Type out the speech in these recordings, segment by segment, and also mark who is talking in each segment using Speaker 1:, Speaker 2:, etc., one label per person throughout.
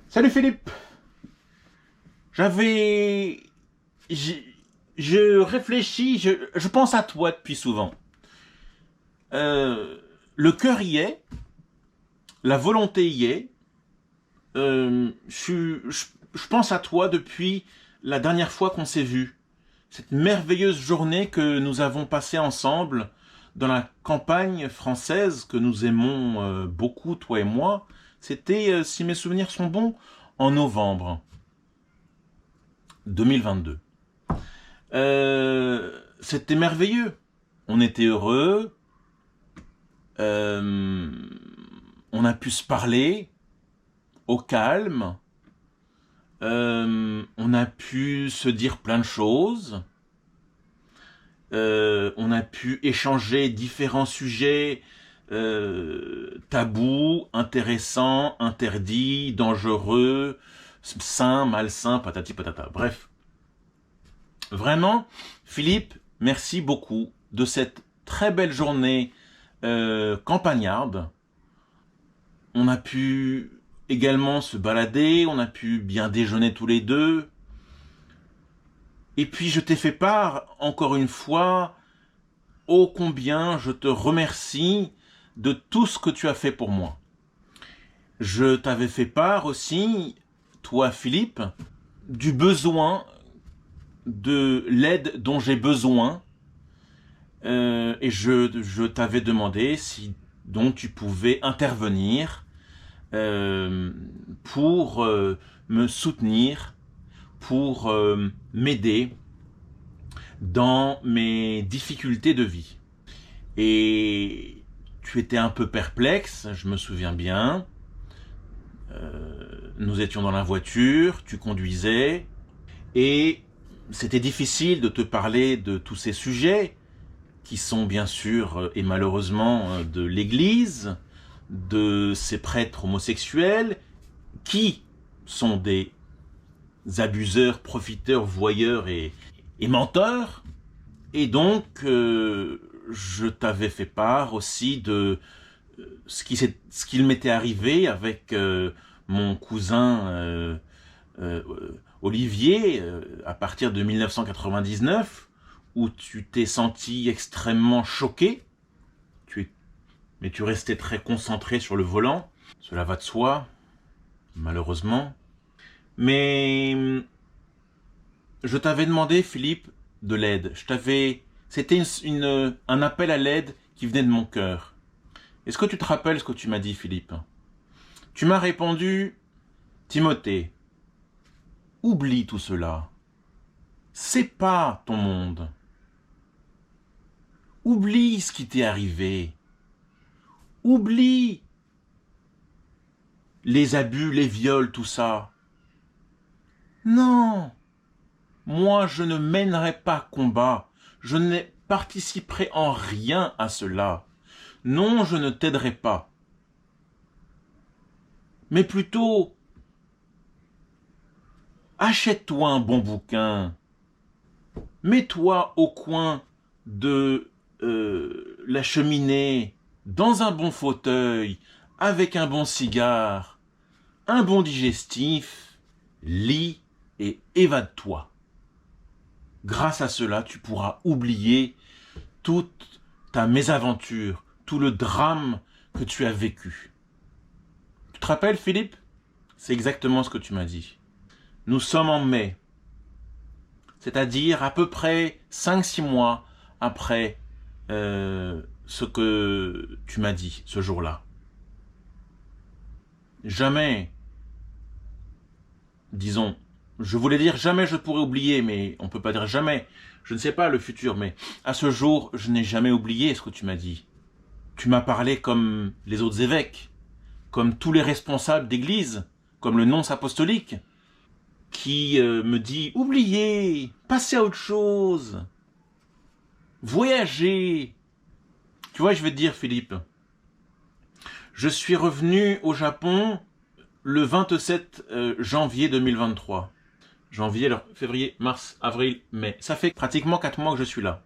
Speaker 1: Salut Philippe. J'avais... Je réfléchis, je pense à toi depuis souvent. Le cœur y est, la volonté y est. Je pense à toi depuis la dernière fois qu'on s'est vu. Cette merveilleuse journée que nous avons passée ensemble dans la campagne française que nous aimons beaucoup, toi et moi. C'était, si mes souvenirs sont bons, en novembre 2022. C'était merveilleux. On était heureux. euh, on a pu se parler au calme. On a pu se dire plein de choses. On a pu échanger différents sujets tabous, intéressants, interdits, dangereux, sains, malsains, patati patata. Bref, vraiment, Philippe, merci beaucoup de cette très belle journée campagnarde. On a pu également se balader, on a pu bien déjeuner tous les deux. Et puis je t'ai fait part, encore une fois, ô combien je te remercie de tout ce que tu as fait pour moi. Je t'avais fait part aussi, toi Philippe, du besoin, de l'aide dont j'ai besoin. Et je t'avais demandé si donc tu pouvais intervenir pour me soutenir, pour m'aider dans mes difficultés de vie. Et tu étais un peu perplexe, je me souviens bien. Nous étions dans la voiture, tu conduisais, et c'était difficile de te parler de tous ces sujets qui sont bien sûr et malheureusement de l'Église, de ces prêtres homosexuels qui sont des abuseurs, profiteurs, voyeurs et menteurs. Et donc, je t'avais fait part aussi de ce qu'il m'était arrivé avec mon cousin euh, Olivier à partir de 1999, où tu t'es senti extrêmement choqué, mais tu restais très concentré sur le volant. Cela va de soi, malheureusement. Mais je t'avais demandé, Philippe, de l'aide. C'était un appel à l'aide qui venait de mon cœur. Est-ce que tu te rappelles ce que tu m'as dit, Philippe? Tu m'as répondu, Timothée, oublie tout cela. C'est pas ton monde. Oublie ce qui t'est arrivé. Oublie les abus, les viols, tout ça. Non, moi je ne mènerai pas combat. Je ne participerai en rien à cela. Non, je ne t'aiderai pas. Mais plutôt, achète-toi un bon bouquin. Mets-toi au coin de la cheminée, dans un bon fauteuil, avec un bon cigare, un bon digestif, lis et évade-toi. Grâce à cela, tu pourras oublier toute ta mésaventure, tout le drame que tu as vécu. Tu te rappelles, Philippe? C'est exactement ce que tu m'as dit. Nous sommes en mai, c'est-à-dire à peu près 5-6 mois après ce que tu m'as dit ce jour-là. Jamais, disons, je voulais dire jamais je pourrais oublier, mais on ne peut pas dire jamais. Je ne sais pas le futur, mais à ce jour, je n'ai jamais oublié ce que tu m'as dit. Tu m'as parlé comme les autres évêques, comme tous les responsables d'église, comme le nonce apostolique, qui me dit « Oubliez, passez à autre chose, voyagez ». Tu vois, je vais te dire, Philippe, je suis revenu au Japon le 27 janvier 2023. Janvier, alors février, mars, avril, mai. Ça fait pratiquement 4 mois que je suis là.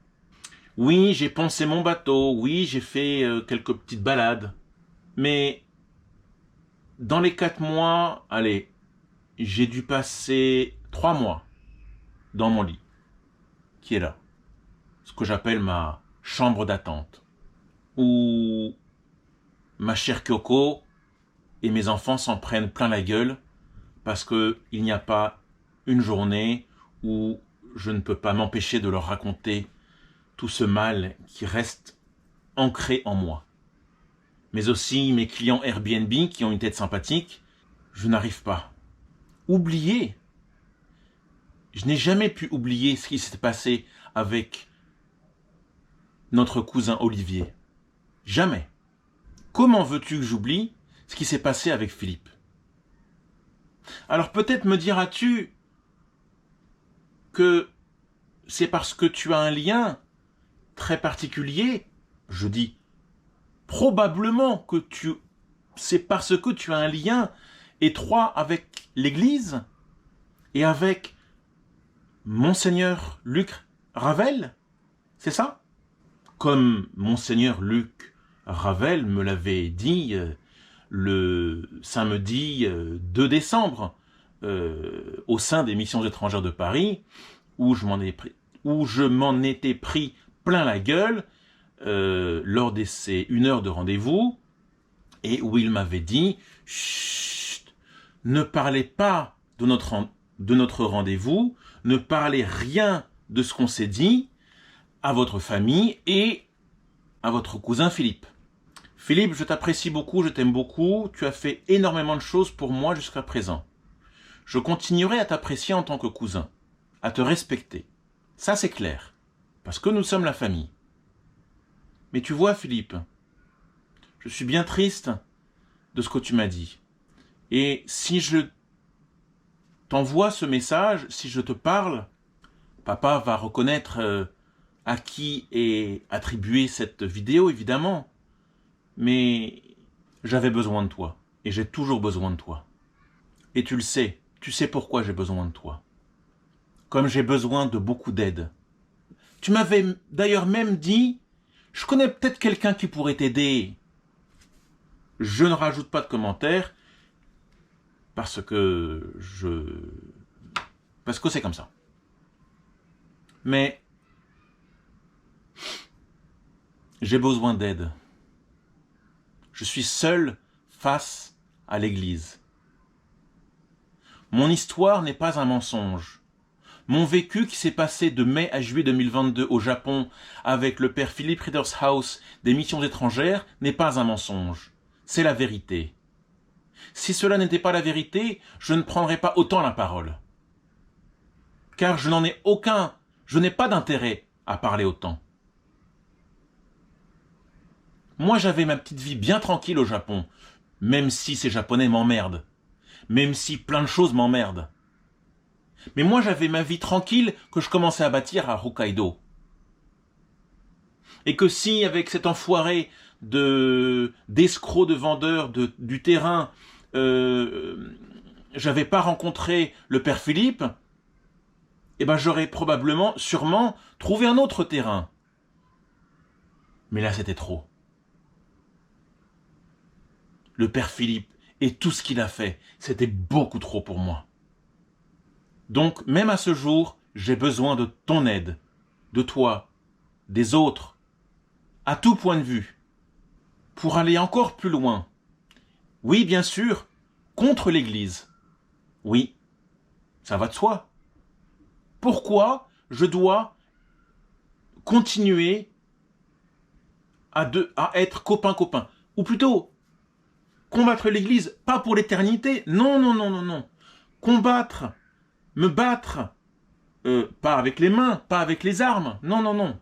Speaker 1: Oui, j'ai poncé mon bateau, oui, j'ai fait quelques petites balades. Mais dans les 4 mois, allez, j'ai dû passer 3 mois dans mon lit, qui est là, ce que j'appelle ma chambre d'attente, où ma chère Kyoko et mes enfants s'en prennent plein la gueule parce qu'il n'y a pas une journée où je ne peux pas m'empêcher de leur raconter tout ce mal qui reste ancré en moi. Mais aussi mes clients Airbnb qui ont une tête sympathique, je n'arrive pas. Oublier. Je n'ai jamais pu oublier ce qui s'est passé avec notre cousin Olivier. Jamais. Comment veux-tu que j'oublie ce qui s'est passé avec Philippe? Alors peut-être me diras-tu que c'est parce que tu as un lien très particulier. Je dis probablement que c'est parce que tu as un lien étroit avec l'Église et avec Monseigneur Luc Ravel. C'est ça? Comme Monseigneur Luc Ravel me l'avait dit le samedi 2 décembre au sein des missions étrangères de Paris, où je m'en étais pris plein la gueule lors de ces 1 heure de rendez-vous, et où il m'avait dit « Chut, ne parlez pas de notre rendez-vous, ne parlez rien de ce qu'on s'est dit à votre famille et à votre cousin Philippe. Philippe, je t'apprécie beaucoup, je t'aime beaucoup, tu as fait énormément de choses pour moi jusqu'à présent. Je continuerai à t'apprécier en tant que cousin, à te respecter. Ça c'est clair, parce que nous sommes la famille. Mais tu vois Philippe, je suis bien triste de ce que tu m'as dit. Et si je t'envoie ce message, si je te parle, papa va reconnaître à qui est attribuée cette vidéo, évidemment. Mais j'avais besoin de toi, et j'ai toujours besoin de toi. Et tu le sais, tu sais pourquoi j'ai besoin de toi. Comme j'ai besoin de beaucoup d'aide. Tu m'avais d'ailleurs même dit, je connais peut-être quelqu'un qui pourrait t'aider. Je ne rajoute pas de commentaires, parce que c'est comme ça. Mais j'ai besoin d'aide. Je suis seul face à l'Église. Mon histoire n'est pas un mensonge. Mon vécu qui s'est passé de mai à juillet 2022 au Japon avec le père Philippe Riedershaus des missions étrangères n'est pas un mensonge. C'est la vérité. Si cela n'était pas la vérité, je ne prendrais pas autant la parole. Car je n'ai pas d'intérêt à parler autant. Moi, j'avais ma petite vie bien tranquille au Japon, même si ces Japonais m'emmerdent, même si plein de choses m'emmerdent. Mais moi, j'avais ma vie tranquille que je commençais à bâtir à Hokkaido. Et que si, avec cet enfoiré d'escrocs de vendeurs du terrain, j'avais pas rencontré le père Philippe, eh ben j'aurais sûrement trouvé un autre terrain. Mais là, c'était trop. Le père Philippe et tout ce qu'il a fait, c'était beaucoup trop pour moi. Donc, même à ce jour, j'ai besoin de ton aide, de toi, des autres, à tout point de vue, pour aller encore plus loin. Oui, bien sûr, contre l'Église. Oui, ça va de soi. Pourquoi je dois continuer à être copain-copain? Ou plutôt, combattre l'Église, pas pour l'éternité. Non, non, non, non, non. Combattre, me battre, pas avec les mains, pas avec les armes. Non, non, non.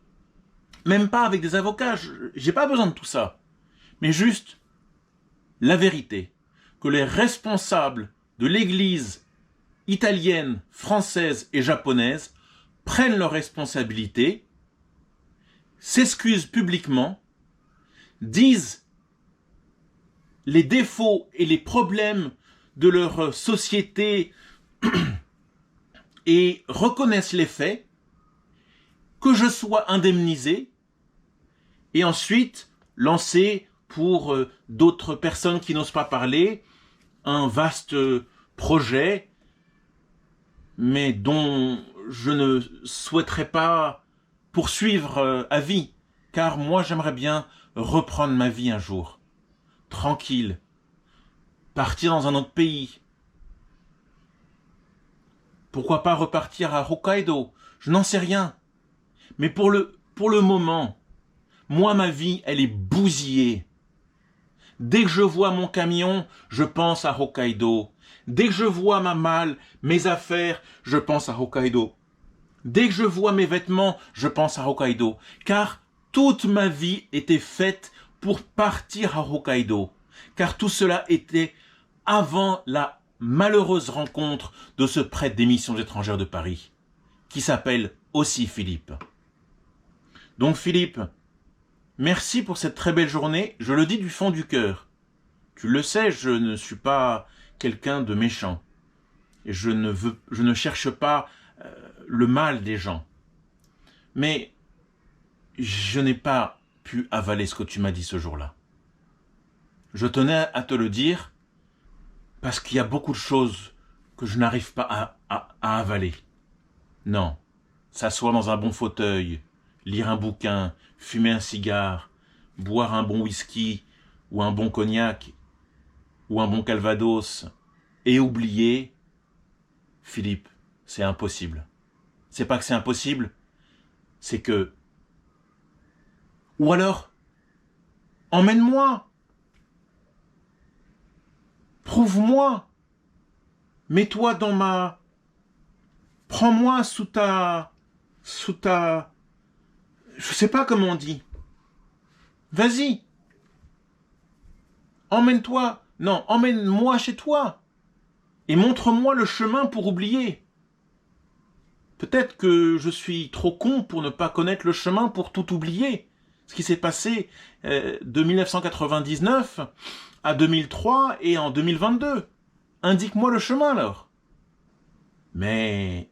Speaker 1: Même pas avec des avocats. J'ai pas besoin de tout ça. Mais juste la vérité. Que les responsables de l'Église italienne, française et japonaise prennent leurs responsabilités, s'excusent publiquement, disent les défauts et les problèmes de leur société et reconnaissent les faits, que je sois indemnisé, et ensuite lancer pour d'autres personnes qui n'osent pas parler un vaste projet mais dont je ne souhaiterais pas poursuivre à vie, car moi j'aimerais bien reprendre ma vie un jour, tranquille, partir dans un autre pays. Pourquoi pas repartir à Hokkaido? Je n'en sais rien. Mais pour le moment, moi ma vie, elle est bousillée. Dès que je vois mon camion, je pense à Hokkaido. Dès que je vois ma malle, mes affaires, je pense à Hokkaido. Dès que je vois mes vêtements, je pense à Hokkaido. Car toute ma vie était faite pour partir à Hokkaido. Car tout cela était avant la malheureuse rencontre de ce prêtre des missions étrangères de Paris, qui s'appelle aussi Philippe. Donc Philippe, merci pour cette très belle journée, je le dis du fond du cœur. Tu le sais, je ne suis pas quelqu'un de méchant. Je ne cherche pas le mal des gens. Mais je n'ai pas pu avaler ce que tu m'as dit ce jour-là. Je tenais à te le dire parce qu'il y a beaucoup de choses que je n'arrive pas à avaler. Non, s'asseoir dans un bon fauteuil, lire un bouquin, fumer un cigare, boire un bon whisky ou un bon cognac ou un bon calvados et oublier, Philippe, c'est impossible. C'est pas que c'est impossible, c'est que... Ou alors, emmène-moi, prouve-moi, mets-toi dans ma... Prends-moi sous ta... Je sais pas comment on dit. Vas-y. Emmène-toi. Non, emmène-moi chez toi. Et montre-moi le chemin pour oublier. Peut-être que je suis trop con pour ne pas connaître le chemin pour tout oublier. Ce qui s'est passé de 1999 à 2003 et en 2022. Indique-moi le chemin alors. Mais